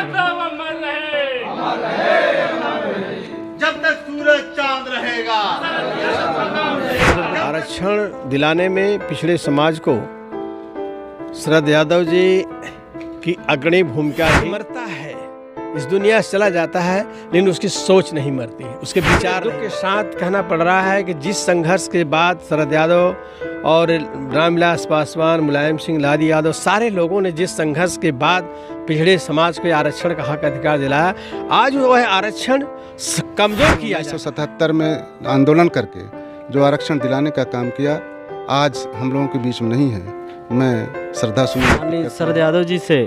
यादव अमर रहे, जब तक सूरज चांद रहेगा। आरक्षण दिलाने में पिछड़े समाज को शरद यादव जी की अग्रणी भूमिका मरता है, इस दुनिया से चला जाता है, लेकिन उसकी सोच नहीं मरती है, उसके विचार के साथ कहना पड़ रहा है कि जिस संघर्ष के बाद शरद यादव और रामविलास पासवान, मुलायम सिंह लादी यादव, सारे लोगों ने जिस संघर्ष के बाद पिछड़े समाज को आरक्षण का हक अधिकार दिलाया, आज वो है आरक्षण कमजोर किया। 1977 में आंदोलन करके जो आरक्षण दिलाने का काम किया, आज हम लोगों के बीच में नहीं है। मैं श्रद्धा सुमन शरद यादव जी से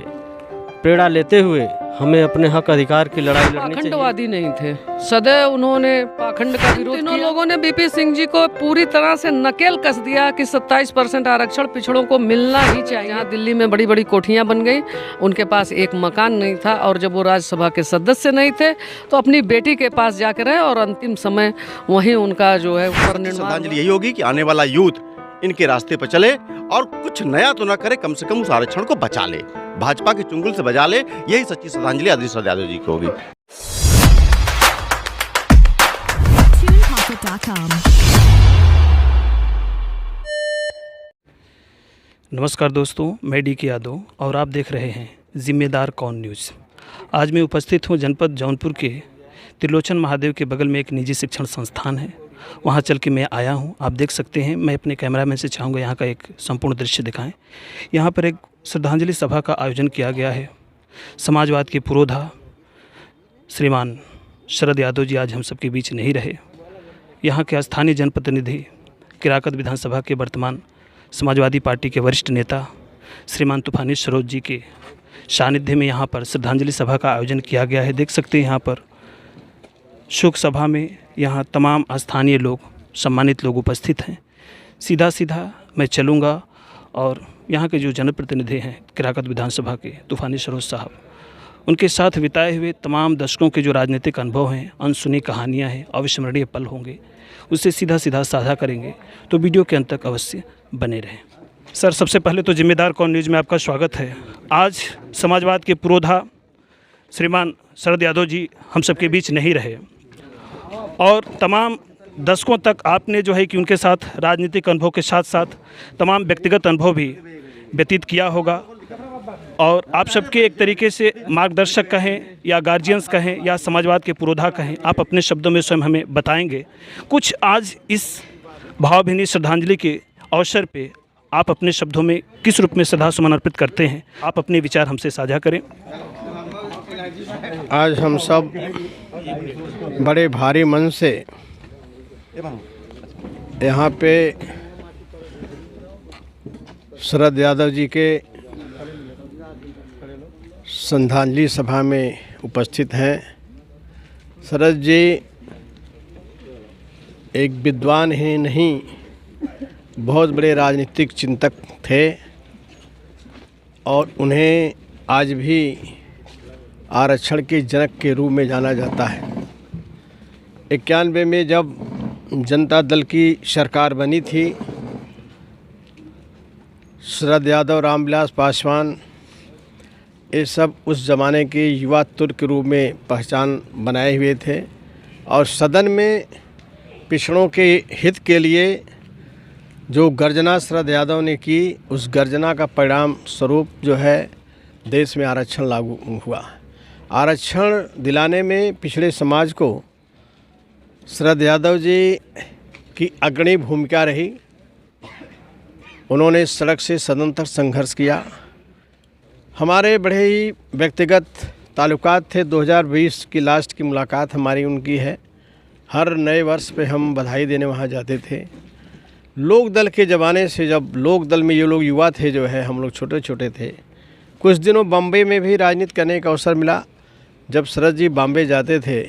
प्रेरणा लेते हुए हमें अपने हक अधिकार की लड़ाई लड़नी चाहिए। पाखंडवादी नहीं थे, सदैव उन्होंने पाखंड का विरोध किया। लोगों ने बीपी सिंह जी को पूरी तरह से नकेल कस दिया कि 27% आरक्षण पिछड़ों को मिलना ही चाहिए। यहाँ दिल्ली में बड़ी बड़ी कोठियाँ बन गई, उनके पास एक मकान नहीं था, और जब वो राज्यसभा के सदस्य नहीं थे तो अपनी बेटी के पास जाकर रहे, और अंतिम समय वहीं उनका जो है श्रद्धांजलि यही होगी कि आने वाला यूथ इनके रास्ते पर चले और कुछ नया तो ना करे, कम से कम उस आरक्षण को बचा ले, भाजपा के चुंगल से बजा ले। यही सच्ची श्रद्धांजलि आदरणीय शरद यादव जी की होगी। नमस्कार दोस्तों, मैं डी के यादव और आप देख रहे हैं जिम्मेदार कौन न्यूज़। आज मैं उपस्थित हूं जनपद जौनपुर के त्रिलोचन महादेव के बगल में एक निजी शिक्षण संस्थान है, वहां चल के मैं आया हूं। आप देख सकते हैं, मैं अपने कैमरामैन से चाहूँगा यहाँ का एक संपूर्ण दृश्य दिखाएं। यहाँ पर एक श्रद्धांजलि सभा का आयोजन किया गया है। समाजवाद के पुरोधा श्रीमान शरद यादव जी आज हम सबके बीच नहीं रहे। यहाँ के स्थानीय जनप्रतिनिधि, किराकत विधानसभा के वर्तमान समाजवादी पार्टी के वरिष्ठ नेता श्रीमान तूफानी सरोज जी के सानिध्य में यहाँ पर श्रद्धांजलि सभा का आयोजन किया गया है। देख सकते हैं यहाँ पर शोक सभा में यहाँ तमाम स्थानीय लोग, सम्मानित लोग उपस्थित हैं। सीधा सीधा मैं चलूँगा और यहाँ के जो जनप्रतिनिधि हैं किराकत विधानसभा के तूफानी सरोज साहब, उनके साथ बिताए हुए तमाम दशकों के जो राजनीतिक अनुभव हैं, अनसुनी कहानियाँ हैं, अविस्मरणीय पल होंगे, उससे सीधा सीधा साझा करेंगे। तो वीडियो के अंत तक अवश्य बने रहें। सर, सबसे पहले तो जिम्मेदार कौन न्यूज़ में आपका स्वागत है। आज समाजवाद के पुरोधा श्रीमान शरद यादव जी हम सबके बीच नहीं रहे, और तमाम दशकों तक आपने जो है कि उनके साथ राजनीतिक अनुभव के साथ साथ तमाम व्यक्तिगत अनुभव भी व्यतीत किया होगा, और आप सबके एक तरीके से मार्गदर्शक कहें या गार्जियंस कहें या समाजवाद के पुरोधा कहें, आप अपने शब्दों में स्वयं हमें बताएंगे कुछ। आज इस भावभीनी श्रद्धांजलि के अवसर पे आप अपने शब्दों में किस रूप में श्रद्धा सुमन अर्पित करते हैं, आप अपने विचार हमसे साझा करें। आज हम सब बड़े भारी मन से यहाँ पे शरद यादव जी के श्रद्धांजलि सभा में उपस्थित हैं। शरद जी एक विद्वान ही नहीं, बहुत बड़े राजनीतिक चिंतक थे, और उन्हें आज भी आरक्षण के जनक के रूप में जाना जाता है। 91 में जब जनता दल की सरकार बनी थी, शरद यादव, रामविलास पासवान, ये सब उस ज़माने के युवा तुर्क के रूप में पहचान बनाए हुए थे, और सदन में पिछड़ों के हित के लिए जो गर्जना शरद यादव ने की, उस गर्जना का परिणाम स्वरूप जो है देश में आरक्षण लागू हुआ। आरक्षण दिलाने में पिछड़े समाज को शरद यादव जी की अग्रणी भूमिका रही। उन्होंने सड़क से सदन तक संघर्ष किया। हमारे बड़े ही व्यक्तिगत ताल्लुकात थे। 2020 की लास्ट की मुलाकात हमारी उनकी है। हर नए वर्ष पे हम बधाई देने वहाँ जाते थे। लोक दल के ज़माने से, जब लोक दल में ये लोग युवा थे, जो है हम लोग छोटे छोटे थे, कुछ दिनों बम्बई में भी राजनीति करने का अवसर मिला। जब शरद जी बॉम्बे जाते थे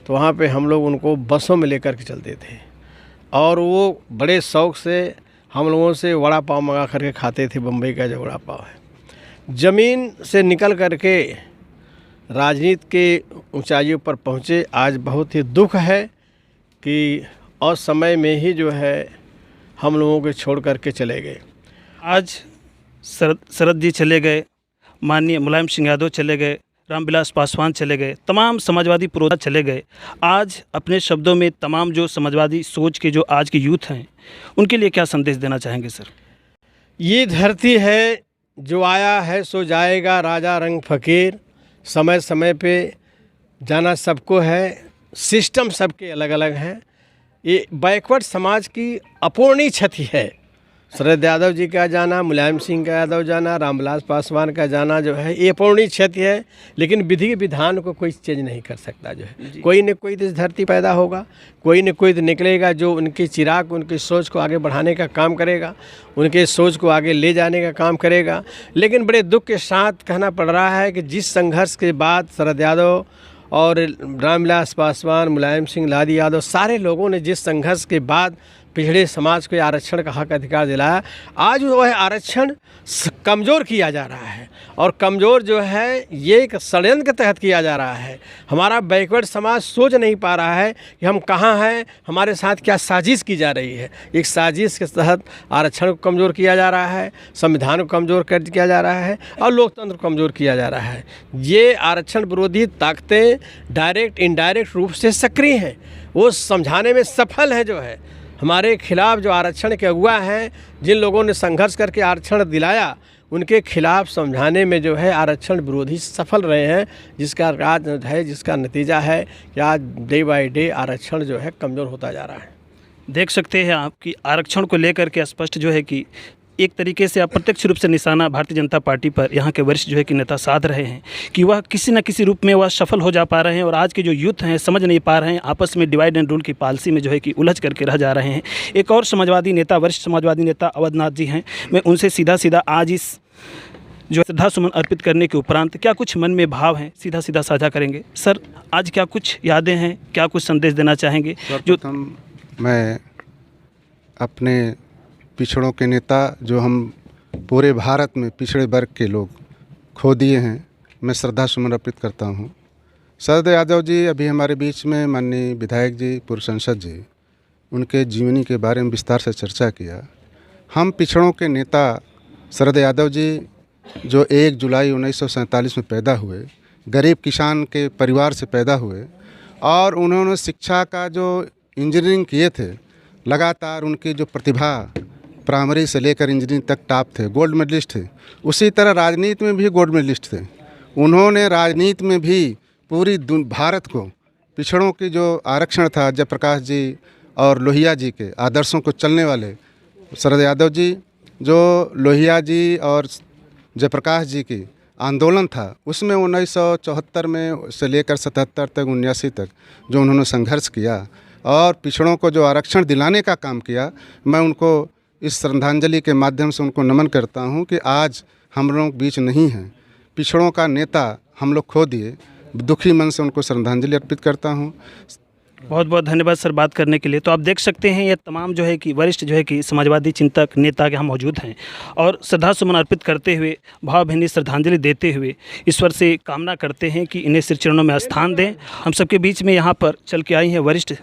तो वहाँ पे हम लोग उनको बसों में लेकर के चलते थे, और वो बड़े शौक़ से हम लोगों से वड़ा पाव मंगा करके खाते थे। बम्बई का जो वड़ा पाव है, ज़मीन से निकल करके राजनीति के ऊंचाइयों पर पहुँचे। आज बहुत ही दुख है कि असमय में ही जो है हम लोगों को छोड़ करके चले गए। आज शरद जी चले गए, माननीय मुलायम सिंह यादव चले गए, रामविलास पासवान चले गए, तमाम समाजवादी पुरोधा चले गए। आज अपने शब्दों में तमाम जो समाजवादी सोच के जो आज के यूथ हैं उनके लिए क्या संदेश देना चाहेंगे सर? ये धरती है जो आया है सो जाएगा, राजा रंग फ़कीर, समय समय पे जाना सबको है, सिस्टम सबके अलग अलग हैं। ये बैकवर्ड समाज की अपूर्णीय क्षति है। शरद यादव जी का जाना, मुलायम सिंह का यादव जाना, रामविलास पासवान का जाना जो है ये अपूर्णीय क्षति है। लेकिन विधि विधान को कोई चेंज नहीं कर सकता जो है। कोई न कोई तो इस धरती पैदा होगा, कोई न कोई तो निकलेगा जो उनके चिराग, उनकी सोच को आगे बढ़ाने का काम करेगा, उनके सोच को आगे ले जाने का काम करेगा। लेकिन बड़े दुख के साथ कहना पड़ रहा है कि जिस संघर्ष के बाद शरद यादव और रामविलास पासवान, मुलायम सिंह, लादी यादव सारे लोगों ने जिस संघर्ष के बाद पिछड़े समाज को आरक्षण का हक अधिकार दिलाया, आज वह आरक्षण कमज़ोर किया जा रहा है। और कमज़ोर जो है ये एक षड्यंत्र के तहत किया जा रहा है। हमारा बैकवर्ड समाज सोच नहीं पा रहा है कि हम कहाँ हैं, हमारे साथ क्या साजिश की जा रही है। एक साजिश के तहत आरक्षण को कमज़ोर किया जा रहा है, संविधान को कमज़ोर कर किया जा रहा है और लोकतंत्र को कमज़ोर किया जा रहा है। ये आरक्षण विरोधी ताकतें डायरेक्ट इनडायरेक्ट रूप से सक्रिय हैं, वो समझाने में सफल है। जो है हमारे खिलाफ जो आरक्षण के अगुआ हैं, जिन लोगों ने संघर्ष करके आरक्षण दिलाया, उनके खिलाफ समझाने में जो है आरक्षण विरोधी सफल रहे हैं, जिसका राज है, जिसका नतीजा है कि आज डे बाय डे आरक्षण जो है कमज़ोर होता जा रहा है। देख सकते हैं आप कि आरक्षण को लेकर के स्पष्ट जो है कि एक तरीके से अप्रत्यक्ष रूप से निशाना भारतीय जनता पार्टी पर यहाँ के वरिष्ठ जो है कि नेता साध रहे हैं कि वह किसी न किसी रूप में वह सफल हो जा पा रहे हैं। और आज के जो यूथ हैं समझ नहीं पा रहे हैं, आपस में डिवाइड एंड रूल की पॉलिसी में जो है कि उलझ करके रह जा रहे हैं। एक और समाजवादी नेता, वरिष्ठ समाजवादी नेता अवधनाथ जी हैं, मैं उनसे सीधा आज इस जो श्रद्धा सुमन अर्पित करने के उपरांत क्या कुछ मन में भाव हैं सीधा साझा करेंगे। सर, आज क्या कुछ यादें हैं, क्या कुछ संदेश देना चाहेंगे? जो मैं अपने पिछड़ों के नेता, जो हम पूरे भारत में पिछड़े वर्ग के लोग खो दिए हैं, मैं श्रद्धा सुमन अर्पित करता हूँ। शरद यादव जी अभी हमारे बीच में, माननीय विधायक जी, पूर्व सांसद जी, उनके जीवनी के बारे में विस्तार से चर्चा किया। हम पिछड़ों के नेता शरद यादव जी जो 1 जुलाई 1947 में पैदा हुए, गरीब किसान के परिवार से पैदा हुए और उन्होंने शिक्षा का जो इंजीनियरिंग किए थे, लगातार उनकी जो प्रतिभा प्राइमरी से लेकर इंजीनियरिंग तक टॉप थे, गोल्ड मेडलिस्ट थे। उसी तरह राजनीति में भी गोल्ड मेडलिस्ट थे। उन्होंने राजनीति में भी पूरी भारत को पिछड़ों की जो आरक्षण था, जयप्रकाश जी और लोहिया जी के आदर्शों को चलने वाले शरद यादव जी, जो लोहिया जी और जयप्रकाश जी की आंदोलन था, उसमें 1974 में से लेकर 77 तक, 79 तक जो उन्होंने संघर्ष किया और पिछड़ों को जो आरक्षण दिलाने का काम किया, मैं उनको इस श्रद्धांजलि के माध्यम से उनको नमन करता हूं कि आज हम लोग बीच नहीं हैं। पिछड़ों का नेता हम लोग खो दिए। दुखी मन से उनको श्रद्धांजलि अर्पित करता हूं। बहुत बहुत धन्यवाद सर बात करने के लिए। तो आप देख सकते हैं ये तमाम जो है कि वरिष्ठ जो है कि समाजवादी चिंतक नेता के हम मौजूद हैं और श्रद्धा सुमन अर्पित करते हुए, भावभीनी श्रद्धांजलि देते हुए ईश्वर से कामना करते हैं कि इन्हें श्री चरणों में स्थान दें। हम सबके बीच में यहाँ पर चल के आई हैं वरिष्ठ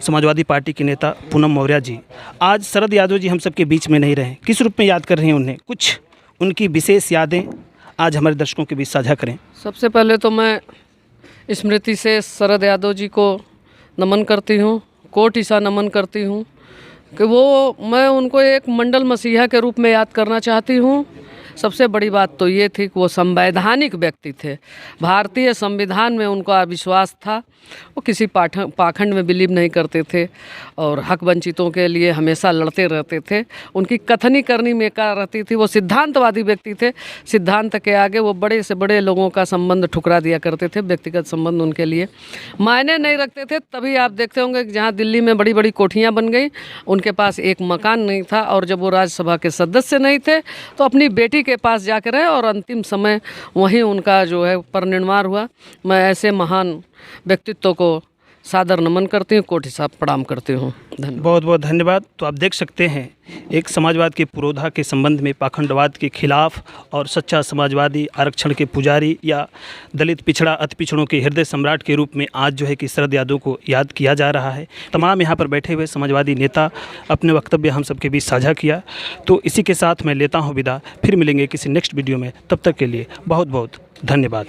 समाजवादी पार्टी के नेता पूनम मौर्य जी। आज शरद यादव जी हम सबके बीच में नहीं रहे, किस रूप में याद कर रहे हैं उन्हें, कुछ उनकी विशेष यादें आज हमारे दर्शकों के बीच साझा करें। सबसे पहले तो मैं स्मृति से शरद यादव जी को नमन करती हूँ, कोटि सा नमन करती हूँ कि मैं उनको एक मंडल मसीहा के रूप में याद करना चाहती हूँ। सबसे बड़ी बात तो ये थी कि वो संवैधानिक व्यक्ति थे। भारतीय संविधान में उनका विश्वास था। वो किसी पाखंड में बिलीव नहीं करते थे और हक वंचितों के लिए हमेशा लड़ते रहते थे। उनकी कथनी करनी में क्या रहती थी, वो सिद्धांतवादी व्यक्ति थे। सिद्धांत के आगे वो बड़े से बड़े लोगों का संबंध ठुकरा दिया करते थे। व्यक्तिगत संबंध उनके लिए मायने नहीं रखते थे। तभी आप देखते होंगे कि जहाँ दिल्ली में बड़ी बड़ी कोठियाँ बन गई, उनके पास एक मकान नहीं था और जब वो राज्यसभा के सदस्य नहीं थे तो अपनी बेटी के पास जाकर रहे और अंतिम समय वहीं उनका जो है परिनिर्वाण हुआ। मैं ऐसे महान व्यक्तित्व को सादर नमन करती हूँ, कोटि साहब प्रणाम करती हूँ। धन्यवाद। बहुत बहुत धन्यवाद। तो आप देख सकते हैं एक समाजवाद के पुरोधा के संबंध में, पाखंडवाद के खिलाफ और सच्चा समाजवादी, आरक्षण के पुजारी या दलित पिछड़ा अति पिछड़ों के हृदय सम्राट के रूप में आज जो है कि शरद यादव को याद किया जा रहा है। तमाम यहाँ पर बैठे हुए समाजवादी नेता अपने वक्तव्य हम सबके बीच साझा किया। तो इसी के साथ मैं लेता हूँ विदा, फिर मिलेंगे किसी नेक्स्ट वीडियो में। तब तक के लिए बहुत बहुत धन्यवाद।